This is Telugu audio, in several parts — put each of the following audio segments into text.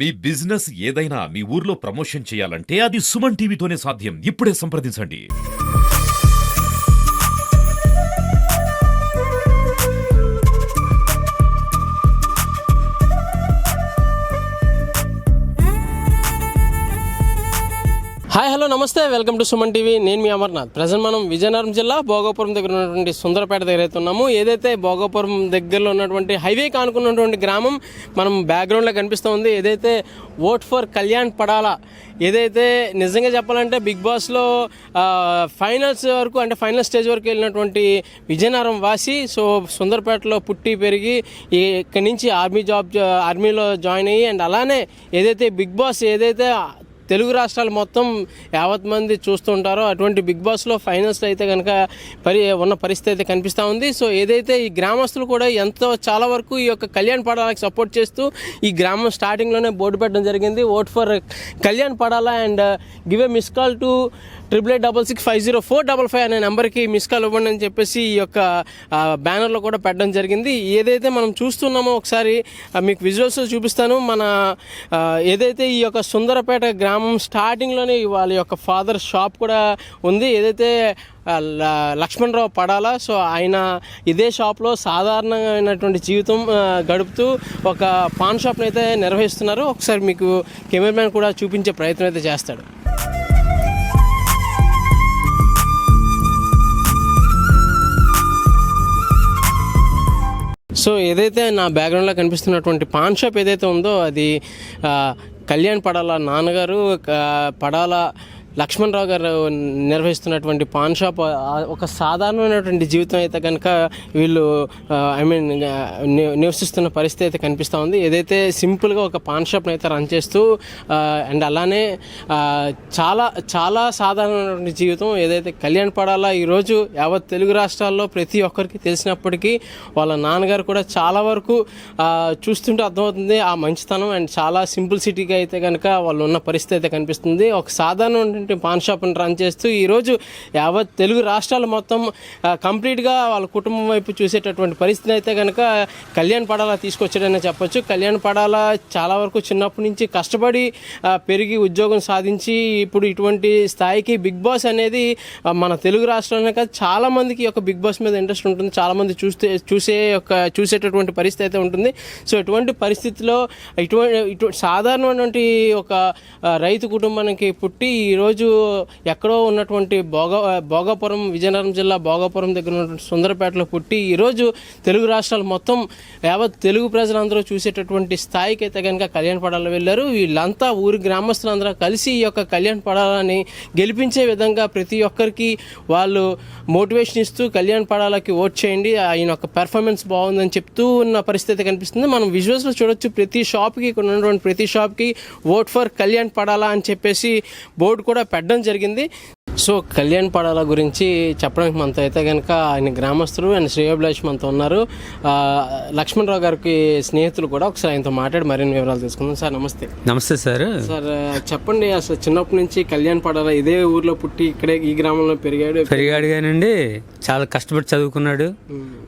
మీ బిజినెస్ ఏదైనా మీ ఊర్లో ప్రమోషన్ చేయాలంటే అది సుమన్ టీవీతోనే సాధ్యం. ఇప్పుడే సంప్రదించండి. హాయ్ హలో నమస్తే, వెల్కమ్ టు సుమన్ టీవీ. నేను మీ అమర్నాథ్. ప్రజెంట్ మనం విజయనగరం జిల్లా భోగాపురం దగ్గర ఉన్నటువంటి సుందరపేట దగ్గర అయితే ఉన్నాము. ఏదైతే భోగాపురం దగ్గరలో ఉన్నటువంటి హైవే కానుకున్నటువంటి గ్రామం మనం బ్యాక్గ్రౌండ్లో కనిపిస్తూ ఉంది. ఏదైతే ఓట్ ఫర్ కళ్యాణ్ పడాలా, ఏదైతే నిజంగా చెప్పాలంటే బిగ్ బాస్లో ఫైనల్స్ వరకు అంటే ఫైనల్ స్టేజ్ వరకు వెళ్ళినటువంటి విజయనగరం వాసి. సో సుందరపేటలో పుట్టి పెరిగి ఇక్కడి నుంచి ఆర్మీలో జాయిన్ అయ్యి అండ్ అలానే ఏదైతే బిగ్ బాస్ ఏదైతే తెలుగు రాష్ట్రాలు మొత్తం యావత్ మంది చూస్తుంటారో అటువంటి బిగ్ బాస్లో ఫైనల్స్ అయితే కనుక ఉన్న పరిస్థితి అయితే కనిపిస్తూ ఉంది. సో ఏదైతే ఈ గ్రామస్తులు కూడా చాలా వరకు ఈ యొక్క కళ్యాణ్ పడాలకి సపోర్ట్ చేస్తూ ఈ గ్రామం స్టార్టింగ్లోనే బోర్డు పెట్టడం జరిగింది. Vote for Kalyan Padala and give a miss call to 8866504555 అనే నెంబర్కి మిస్ కాల్ ఇవ్వండి అని చెప్పేసి ఈ యొక్క బ్యానర్లో కూడా పెట్టడం జరిగింది. ఏదైతే మనం చూస్తున్నామో ఒకసారి మీకు విజువల్స్ చూపిస్తాను. మన ఏదైతే ఈ యొక్క సుందరపేట గ్రామం స్టార్టింగ్లోనే వాళ్ళ యొక్క ఫాదర్ షాప్ కూడా ఉంది. ఏదైతే లక్ష్మణరావు పడాలా, సో ఆయన ఇదే షాప్లో సాధారణమైనటువంటి జీవితం గడుపుతూ ఒక పాన్ షాప్ని అయితే నిర్వహిస్తున్నారు. ఒకసారి మీకు కెమెరామ్యాన్ కూడా చూపించే ప్రయత్నం అయితే చేస్తాడు. సో ఏదైతే నా బ్యాక్గ్రౌండ్లో కనిపిస్తున్నటువంటి పాన్ షాప్ ఏదైతే ఉందో అది కళ్యాణ్ పడాల నాన్నగారు పడాల లక్ష్మణరావు గారు నిర్వహిస్తున్నటువంటి పాన్ షాప్. ఒక సాధారణమైనటువంటి జీవితం అయితే కనుక వీళ్ళు నివసిస్తున్న పరిస్థితి అయితే కనిపిస్తూ ఉంది. ఏదైతే సింపుల్గా ఒక పాన్ షాప్ని అయితే రన్ చేస్తూ అండ్ అలానే చాలా చాలా సాధారణమైనటువంటి జీవితం ఏదైతే కళ్యాణ్ పడాలా ఈరోజు యావత్ తెలుగు రాష్ట్రాల్లో ప్రతి ఒక్కరికి తెలిసినప్పటికీ వాళ్ళ నాన్నగారు కూడా చాలా వరకు చూస్తుంటే అర్థమవుతుంది ఆ మంచితనం అండ్ చాలా సింపుల్సిటీగా అయితే కనుక వాళ్ళు ఉన్న పరిస్థితి అయితే కనిపిస్తుంది. ఒక సాధారణ పాన్ షాప్ని రన్ చేస్తూ ఈరోజు యావత్ తెలుగు రాష్ట్రాలు మొత్తం కంప్లీట్గా వాళ్ళ కుటుంబం వైపు చూసేటటువంటి పరిస్థితిని అయితే కనుక కళ్యాణ్ పడాలా తీసుకొచ్చాడని చెప్పొచ్చు. కళ్యాణ్ పడాలా చాలా వరకు చిన్నప్పటి నుంచి కష్టపడి పెరిగి ఉద్యోగం సాధించి ఇప్పుడు ఇటువంటి స్థాయికి బిగ్ బాస్ అనేది మన తెలుగు రాష్ట్రాలనే కాదు చాలామందికి ఒక బిగ్ బాస్ మీద ఇంట్రెస్ట్ ఉంటుంది. చాలామంది చూసేటటువంటి పరిస్థితి అయితే ఉంటుంది. సో ఇటువంటి పరిస్థితిలో ఇటువంటి సాధారణమైనటువంటి ఒక రైతు కుటుంబానికి పుట్టి ఈరోజు ఎక్కడో ఉన్నటువంటి భోగాపురం విజయనగరం జిల్లా భోగాపురం దగ్గర ఉన్నటువంటి సుందరపేటలో పుట్టి ఈరోజు తెలుగు రాష్ట్రాలు మొత్తం యావత్ తెలుగు ప్రజలందరూ చూసేటటువంటి స్థాయికి అయితే కనుక కళ్యాణ్ పడాలా వెళ్ళారు. వీళ్ళంతా ఊరి గ్రామస్తులందరూ కలిసి ఈ యొక్క కళ్యాణ్ పడాలని గెలిపించే విధంగా ప్రతి ఒక్కరికి వాళ్ళు మోటివేషన్ ఇస్తూ కళ్యాణ్ పడాలకి ఓట్ చేయండి, ఆయన యొక్క పెర్ఫార్మెన్స్ బాగుందని చెప్తూ ఉన్న పరిస్థితి కనిపిస్తుంది. మనం విజువల్స్లో చూడొచ్చు. ప్రతి షాప్కి ఇక్కడ ఉన్నటువంటి ప్రతి షాప్కి ఓట్ ఫర్ కళ్యాణ్ పడాలా అని చెప్పేసి బోర్డు కూడా పెట్టడం జరిగింది. సో కళ్యాణ్ పడాల గురించి చెప్పడానికి మనతో అయితే కనుక ఆయన గ్రామస్తులు అండ్ శ్రేయోభిలాష్ మనతో ఉన్నారు. లక్ష్మణరావు గారికి స్నేహితులు కూడా. ఒకసారి ఆయనతో మాట్లాడి మరిన్ని వివరాలు తీసుకుందాం. సార్ నమస్తే. నమస్తే సార్. సార్ చెప్పండి, అసలు చిన్నప్పటి నుంచి కళ్యాణ్ పడాల ఇదే ఊర్లో పుట్టి ఇక్కడే ఈ గ్రామంలో పెరిగాడు కానండి. చాలా కష్టపడి చదువుకున్నాడు.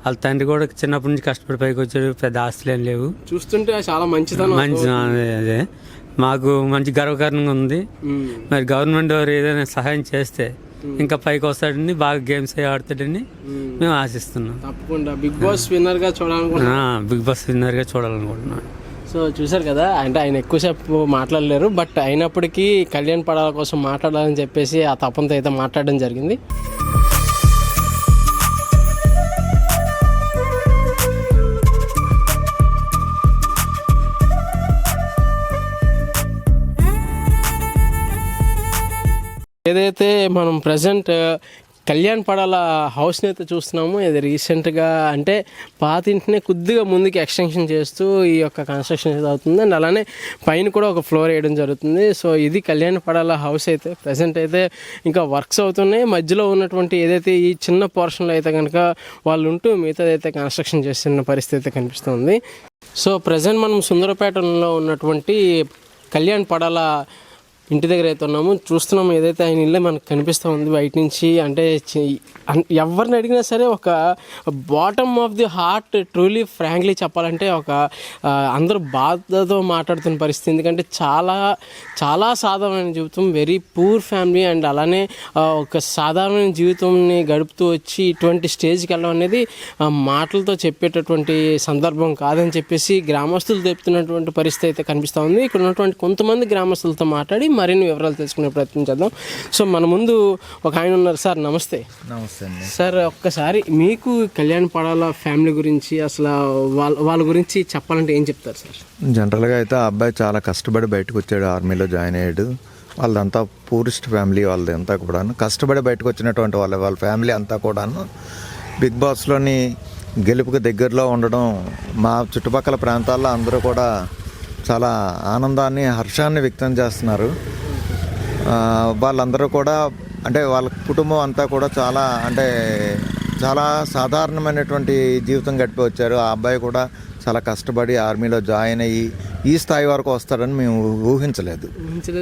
వాళ్ళ తండ్రి కూడా చిన్నప్పటి నుంచి కష్టపడి పైకి వచ్చాడు. పెద్ద ఆస్తులు ఏం లేవు. చూస్తుంటే చాలా మంచితనం. అదే మాకు మంచి గర్వకారణంగా ఉంది. మరి గవర్నమెంట్ వారు ఏదైనా సహాయం చేస్తే ఇంకా పైకి వస్తాడని, బాగా గేమ్స్ ఆడతాడని మేము ఆశిస్తున్నాం. తప్పకుండా బిగ్ బాస్ విన్నర్ గా చూడాలనుకుంటున్నాం. సో చూసారు కదా, అంటే ఆయన ఎక్కువసేపు మాట్లాడలేరు. బట్ అయినప్పటికీ కళ్యాణ్ పడాల కోసం మాట్లాడాలని చెప్పేసి ఆ తపంతో అయితే మాట్లాడడం జరిగింది. ఏదైతే మనం ప్రజెంట్ కళ్యాణ్ పడాల హౌస్ని అయితే చూస్తున్నాము. ఇది రీసెంట్గా అంటే పాత ఇంటినే కొద్దిగా ముందుకి ఎక్స్టెన్షన్ చేస్తూ ఈ యొక్క కన్స్ట్రక్షన్ అయితే అవుతుంది. అండ్ అలానే పైన కూడా ఒక ఫ్లోర్ వేయడం జరుగుతుంది. సో ఇది కళ్యాణ్ పడాల హౌస్ అయితే ప్రజెంట్ అయితే ఇంకా వర్క్స్ అవుతున్నాయి. మధ్యలో ఉన్నటువంటి ఏదైతే ఈ చిన్న పోర్షన్లో అయితే కనుక వాళ్ళు ఉంటూ మిగతాదైతే కన్స్ట్రక్షన్ చేస్తున్న పరిస్థితి అయితే కనిపిస్తుంది. సో ప్రజెంట్ మనం సుందరపేటలో ఉన్నటువంటి కళ్యాణ్ పడాల ఇంటి దగ్గర అయితే ఉన్నాము, చూస్తున్నాము. ఏదైతే ఆయన ఇల్లే మనకు కనిపిస్తూ ఉంది బయట నుంచి. అంటే ఎవరిని అడిగినా సరే ఒక bottom of the heart truly frankly చెప్పాలంటే ఒక అందరూ బాధతో మాట్లాడుతున్న పరిస్థితి. ఎందుకంటే చాలా చాలా సాధారణమైన జీవితం, వెరీ పూర్ ఫ్యామిలీ. అండ్ అలానే ఒక సాధారణమైన జీవితంని గడుపుతూ వచ్చి ఇటువంటి స్టేజ్కి వెళ్ళడం అనేది మాటలతో చెప్పేటటువంటి సందర్భం కాదని చెప్పేసి గ్రామస్తులు చెప్తున్నటువంటి పరిస్థితి అయితే కనిపిస్తూ ఉంది. ఇక్కడ ఉన్నటువంటి కొంతమంది గ్రామస్తులతో మాట్లాడి మరిన్ని వివరాలు తెలుసుకునే ప్రయత్నం చేద్దాం. సో మన ముందు ఒక ఆయన ఉన్నారు. సార్ నమస్తే. నమస్తే అండి. సార్ ఒక్కసారి మీకు కళ్యాణ్ పడాల ఫ్యామిలీ గురించి అసలు వాళ్ళ గురించి చెప్పాలంటే ఏం చెప్తారు సార్? జనరల్గా అయితే ఆ అబ్బాయి చాలా కష్టపడి బయటకు వచ్చాడు, ఆర్మీలో జాయిన్ అయ్యాడు. వాళ్ళదంతా పూరిస్ట్ ఫ్యామిలీ, వాళ్ళదంతా కూడాను కష్టపడి బయటకు వచ్చినటువంటి వాళ్ళ ఫ్యామిలీ అంతా కూడాను బిగ్ బాస్లోని గెలుపుకి దగ్గరలో ఉండడం మా చుట్టుపక్కల ప్రాంతాల్లో అందరూ కూడా చాలా ఆనందాన్ని, హర్షాన్ని వ్యక్తం చేస్తున్నారు. వాళ్ళందరూ కూడా అంటే వాళ్ళ కుటుంబం అంతా కూడా చాలా సాధారణమైనటువంటి జీవితం గడిపి వచ్చారు. ఆ అబ్బాయి కూడా చాలా కష్టపడి ఆర్మీలో జాయిన్ అయ్యి ఈ స్థాయి వరకు వస్తాడని మేము ఊహించలేదు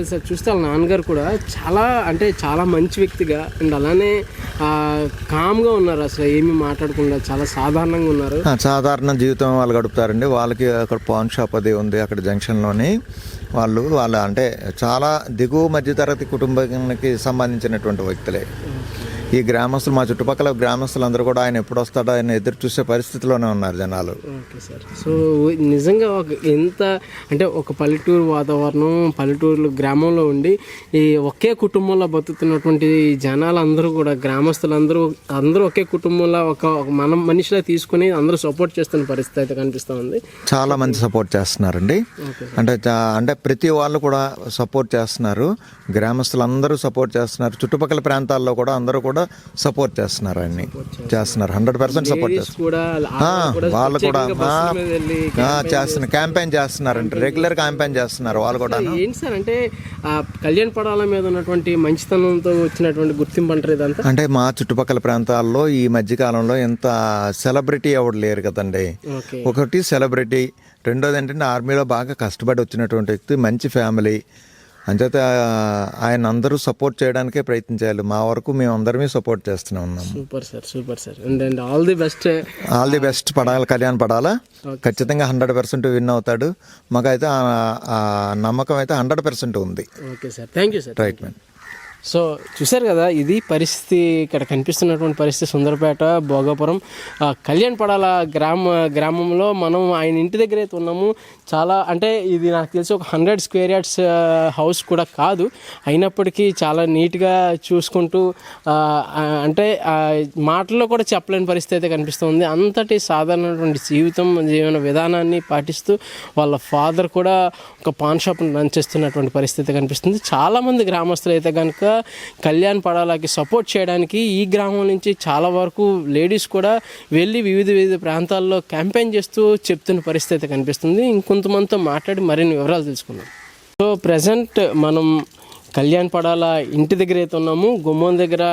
సార్. చూస్తే వాళ్ళ నాన్నగారు కూడా చాలా మంచి వ్యక్తిగా అండ్ అలానే కామ్గా ఉన్నారు. అసలు ఏమీ మాట్లాడకుండా చాలా సాధారణంగా ఉన్నారు. సాధారణ జీవితం వాళ్ళు గడుపుతారండి. వాళ్ళకి అక్కడ పాన్ షాప్ అది ఉంది అక్కడ జంక్షన్లోని. వాళ్ళు అంటే చాలా దిగువ మధ్యతరగతి కుటుంబానికి సంబంధించినటువంటి వ్యక్తులే ఈ గ్రామస్తులు. మా చుట్టుపక్కల గ్రామస్తులందరూ కూడా ఆయన ఎప్పుడు వస్తాడో ఆయన ఎదురు చూసే పరిస్థితిలోనే ఉన్నారు జనాలు. Okay sir. సో నిజంగా ఒక పల్లెటూరు వాతావరణం, పల్లెటూరు గ్రామంలో ఉండి ఈ ఒకే కుటుంబంలో బతుకుతున్నటువంటి జనాలు అందరూ కూడా గ్రామస్తులందరూ ఒకే కుటుంబంలో ఒక మనిషిలా తీసుకుని అందరూ సపోర్ట్ చేస్తున్న పరిస్థితి అయితే కనిపిస్తూ ఉంది. చాలా మంది సపోర్ట్ చేస్తున్నారండి. అంటే ప్రతి వాళ్ళు కూడా సపోర్ట్ చేస్తున్నారు. గ్రామస్తులందరూ సపోర్ట్ చేస్తున్నారు. చుట్టుపక్కల ప్రాంతాల్లో కూడా అందరూ కూడా సపోర్ట్ చేస్తున్నారు. ఆయన్ని చేస్తున్నారు, 100% సపోర్ట్ చేస్తున్నారు. వాళ్ళు కూడా చేస్తున్నారు, క్యాంపెయిన్ చేస్తున్నారంటే రెగ్యులర్ క్యాంపెయిన్ చేస్తున్నారు వాళ్ళు కూడా. ఏంటి సార్ అంటే కళ్యాణ్ పడాల మీద ఉన్నటువంటి మంచితనంతో వచ్చినటువంటి గుర్తింపు అంటారు ఇదంతా? అంటే మా చుట్టుపక్కల ప్రాంతాల్లో ఈ మధ్యకాలంలో ఎంత సెలబ్రిటీ ఎవరు లేరు కదండి. ఒకటి సెలబ్రిటీ, రెండోది ఏంటంటే ఆర్మీలో బాగా కష్టపడి వచ్చినటువంటి వ్యక్తి, మంచి ఫ్యామిలీ. అంచేత ఆయన అందరూ సపోర్ట్ చేయడానికే ప్రయత్నించాలి. మా వరకు మేము అందరమే సపోర్ట్ చేస్తూనే ఉన్నాం. Super sir. And all the best. Kalyan పడాలా ఖచ్చితంగా 100% విన్ అవుతాడు. మాకైతే ఆ నమ్మకం అయితే 100% ఉంది. Okay sir, thank you sir. Right man. So చూసారు కదా, ఇది పరిస్థితి. ఇక్కడ కనిపిస్తున్నటువంటి పరిస్థితి సుందరపేట భోగాపురం కళ్యాణ్ పడాల గ్రామంలో మనం ఆయన ఇంటి దగ్గర అయితే ఉన్నాము. ఇది నాకు తెలిసి ఒక 100 స్క్వేర్ యార్డ్స్ హౌస్ కూడా కాదు. అయినప్పటికీ చాలా నీట్గా చూసుకుంటూ మాటల్లో కూడా చెప్పలేని పరిస్థితి అయితే కనిపిస్తుంది. అంతటి సాధారణమైనటువంటి జీవన విధానాన్ని పాటిస్తూ వాళ్ళ ఫాదర్ కూడా ఒక పాన్ షాప్ని రన్ చేస్తున్నటువంటి పరిస్థితి కనిపిస్తుంది. చాలామంది గ్రామస్తులు అయితే కనుక కళ్యాణ్ పడాలకి సపోర్ట్ చేయడానికి ఈ గ్రామం నుంచి చాలా వరకు లేడీస్ కూడా వెళ్ళి వివిధ ప్రాంతాల్లో క్యాంపెయిన్ చేస్తూ చెప్తున్న పరిస్థితి కనిపిస్తుంది. ఇంకొంతమందితో మాట్లాడి మరిన్ని వివరాలు తెలుసుకుందాం. సో ప్రజెంట్ మనం కళ్యాణ్ పడాల ఇంటి దగ్గర అయితే ఉన్నాము, గుమ్మం దగ్గర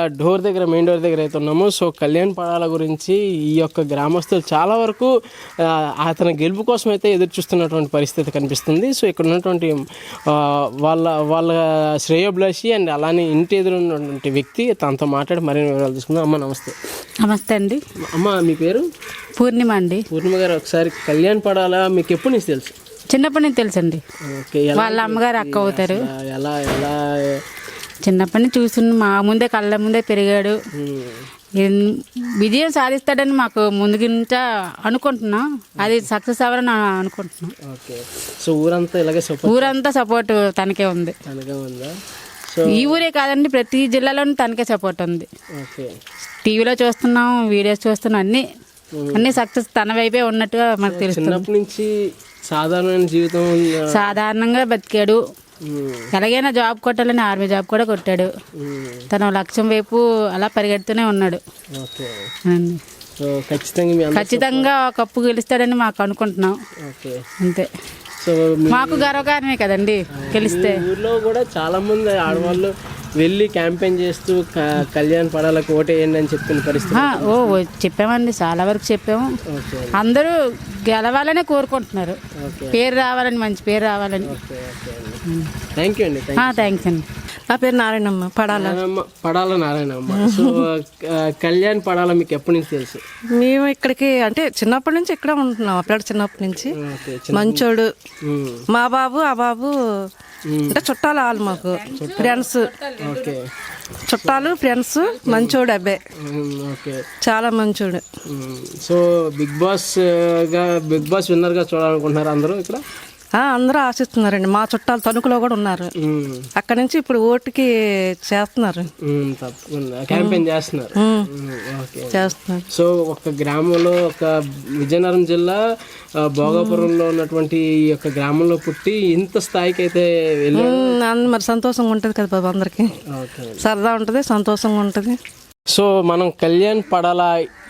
మెయిన్ డోర్ దగ్గర అయితే ఉన్నాము. సో కళ్యాణ్ పడాల గురించి ఈ యొక్క గ్రామస్తులు చాలా వరకు అతని గెలుపు కోసం అయితే ఎదురు చూస్తున్నటువంటి పరిస్థితి కనిపిస్తుంది. సో ఇక్కడ ఉన్నటువంటి వాళ్ళ శ్రేయోభిలాషి అండ్ అలానే ఇంటి ఎదురు ఉన్నటువంటి వ్యక్తి తనతో మాట్లాడి మరిన్ని వివరాలు తీసుకుందాం. అమ్మ నమస్తే. నమస్తే అండి. అమ్మ మీ పేరు? పూర్ణిమ అండి. పూర్ణిమ గారు, ఒకసారి కళ్యాణ్ పడాల మీకు ఎప్పటి నుంచి తెలుసు? చిన్నప్పటి నుంచి తెలుసండి. వాళ్ళ అమ్మగారు అక్క అవుతారు. ఎలా చిన్నప్పటి నుంచి చూస్తున్న మా ముందే కళ్ళ ముందే పెరిగాడు. విజయం సాధిస్తాడని మాకు ముందు నుంచా అనుకుంటున్నాం. అది సక్సెస్ అవ్వాలని అనుకుంటున్నాం. సో ఊరంతా సపోర్ట్ తనకే ఉంది. ఈ ఊరే కాదండి, ప్రతి జిల్లాలోనూ తనకే సపోర్ట్ ఉంది. టీవీలో చూస్తున్నాం, వీడియోస్ చూస్తున్నాం, అన్ని సక్సెస్ తన వైపే ఉన్నట్టుగా మనకు తెలుస్తుంది. సాధారణమైన జీవితం, సాధారణంగా బతికాడు. ఎలాగైనా జాబ్ కొట్టాలని ఆర్మీ జాబ్ కూడా కొట్టాడు. తన లక్ష్యం వైపు అలా పరిగెడుతూనే ఉన్నాడు. ఖచ్చితంగా కప్పు గెలుస్తాడని మాకు అనుకుంటున్నాం. అంతే. మాకు గర్వకారణమే కదండి గెలిస్తే. ఊర్లో కూడా చాలా మంది ఆడవాళ్ళు వెళ్ళి క్యాంపెయిన్ చేస్తూ కళ్యాణ్ పడాలకు ఓటేయండి అని చెప్పిన పరిస్థితి. చెప్పామండి, చాలా వరకు చెప్పాము. అందరూ గెలవాలనే కోరుకుంటున్నారు, పేరు రావాలని, మంచి పేరు రావాలని. థ్యాంక్ యూ అండి. థ్యాంక్స్ అండి. నా పేరు నారాయణమ్మ, పడాల నారాయణమ్మ. సో కళ్యాణ్ పడాల మీకు ఎప్పటి నుంచి తెలుసు? మేము ఇక్కడికి అంటే చిన్నప్పటి నుంచి ఇక్కడ ఉంటున్నాం. అప్పుడు చిన్నప్పటి నుంచి మంచోడు. మా బాబు ఆ బాబు అంటే చుట్టాలు వాళ్ళు, మాకు ఫ్రెండ్స్, చుట్టాలు ఫ్రెండ్స్. మంచోడు అబ్బాయి, చాలా మంచోడు. సో బిగ్ బాస్ విన్నర్ గా చూడాలనుకుంటున్నారు అందరూ ఇక్కడ? అందరూ ఆశిస్తున్నారండి. మా చుట్టాలు తణుకులో కూడా ఉన్నారు. అక్కడ నుంచి ఇప్పుడు ఓటుకి చేస్తున్నారు, తప్పకుండా క్యాంపెయిన్ చేస్తున్నారు. సో ఒక గ్రామంలో, ఒక విజయనగరం జిల్లా భోగాపురంలో ఉన్నటువంటి ఈ యొక్క గ్రామంలో పుట్టి ఇంత స్థాయికి అయితే వెళ్ళారు. మరి సంతోషంగా ఉంటుంది కదా బాబు, అందరికి సరదా ఉంటుంది, సంతోషంగా ఉంటుంది. సో మనం కళ్యాణ్ పడాల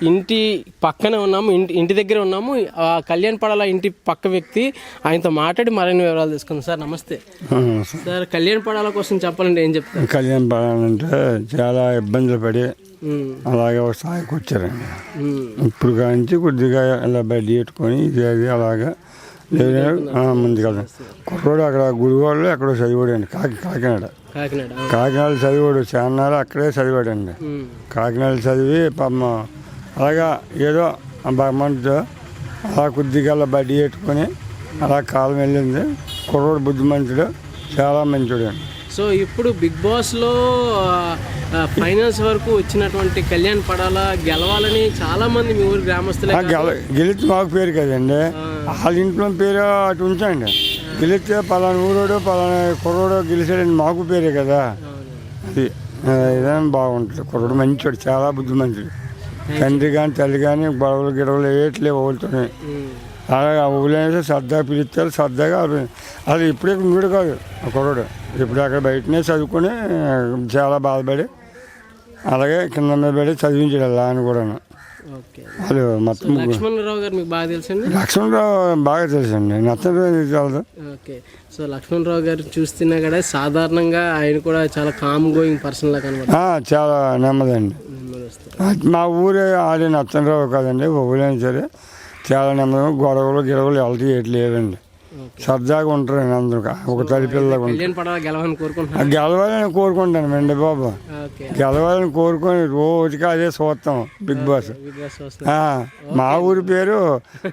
ఇంటి పక్కనే ఉన్నాము, ఇంటి దగ్గర ఉన్నాము. ఆ కళ్యాణ్ పడాల ఇంటి పక్క వ్యక్తి, ఆయనతో మాట్లాడి మరిన్ని వివరాలు తీసుకుందాం. సార్ నమస్తే. సార్ కళ్యాణ్ పడాల కోసం చెప్పాలంటే ఏం చెప్తారు? కళ్యాణ్ పడాలంటే చాలా ఇబ్బందులు పడి అలాగే ఒక స్థాయికి వచ్చారండి. ఇప్పుడు కాంచి కొద్దిగా ఇలా బయట పెట్టుకొని ఇది అది అలాగా ముందు కదా. కుర్రోడు అక్కడ గుడివాళ్ళు ఎక్కడో చదివాడండి, కాకినాడ చదివాడు. చాన్నాళ్ళు అక్కడే చదివాడండి. కాకినాడ చదివి పాపం అలాగా ఏదో భగవంతుడు అలా కొద్దిగా అలా బడ్డీ పెట్టుకొని అలా కాలం వెళ్ళింది. కుర్రోడు బుద్ధిమంతుడు, చాలా మంచివాడు అండి. సో ఇప్పుడు బిగ్ బాస్లో ఫైనల్స్ వరకు వచ్చినటువంటి కళ్యాణ్ పడాల గెలవాలని చాలా మంది మీ ఊరు గ్రామస్తులే గెలిచి మాకు పేరు కదండి, వాళ్ళ ఇంట్లో పేరు అటు ఉంచండి. గెలిస్తే పలానా ఊరోడు పలానా కుర్రోడు గెలిచాడండి, మాకు పేరే కదా. అది ఏదైనా బాగుంటుంది. కుర్రోడు మంచివాడు, చాలా బుద్ధిమంతుడు. తండ్రి కానీ తల్లి కానీ గొడవలు గిడవలు వేయట్లేవు ఊళ్ళతోనే. అలాగే ఊళ్ళో సరదాగా పిలుస్తారు, సరదాగా అది ఇప్పుడే ఉండడు కాదు ఆ కుర్రోడు. ఇప్పుడు అక్కడ బయటనే చదువుకొని చాలా బాధపడి అలాగే కింద మీద పడి చదివించాడు అలా అని కూడా. అది మొత్తం లక్ష్మణరావు గారు మీకు బాగా తెలుసండి? లక్ష్మణరావు బాగా తెలుసండి, నచ్చరావు తెలదు. ఓకే. సో లక్ష్మణరావు గారు చూస్తున్నా కూడా సాధారణంగా ఆయన కూడా చాలా కామ్ గోయింగ్ పర్సన్ లా కనబడుతుంది. చాలా నెమ్మదండి. మా ఊరే ఆడే నచ్చరావు కాదండి, ఊళ్ళైనా సరే చాలా నెమ్మది. గొడవలు గిడవలు ఎవరికి ఏటి లేదండి, సరదాగా ఉంటారండి అందరూ. ఒక తల్లి పిల్లగా గెలవాలని కోరుకుంటాను అండి బాబు, గెలవాలని కోరుకొని రోజుకి అదే చూస్తాం బిగ్ బాస్. మా ఊరి పేరు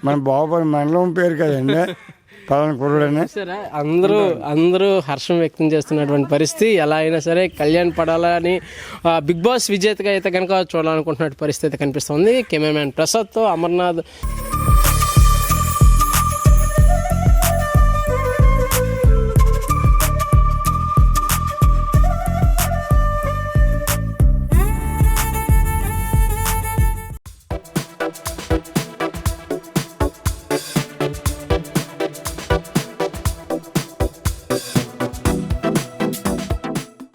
మన బాబు మండలం పేరు కదండి, పలానా కుర్రుడని. అందరూ హర్షం వ్యక్తం చేస్తున్నటువంటి పరిస్థితి. ఎలా అయినా సరే కళ్యాణ్ పడాలని బిగ్ బాస్ విజేతగా అయితే కనుక చూడాలనుకుంటున్న పరిస్థితి కనిపిస్తుంది. కెమెరామ్యాన్ ప్రసాద్తో అమర్నాథ్.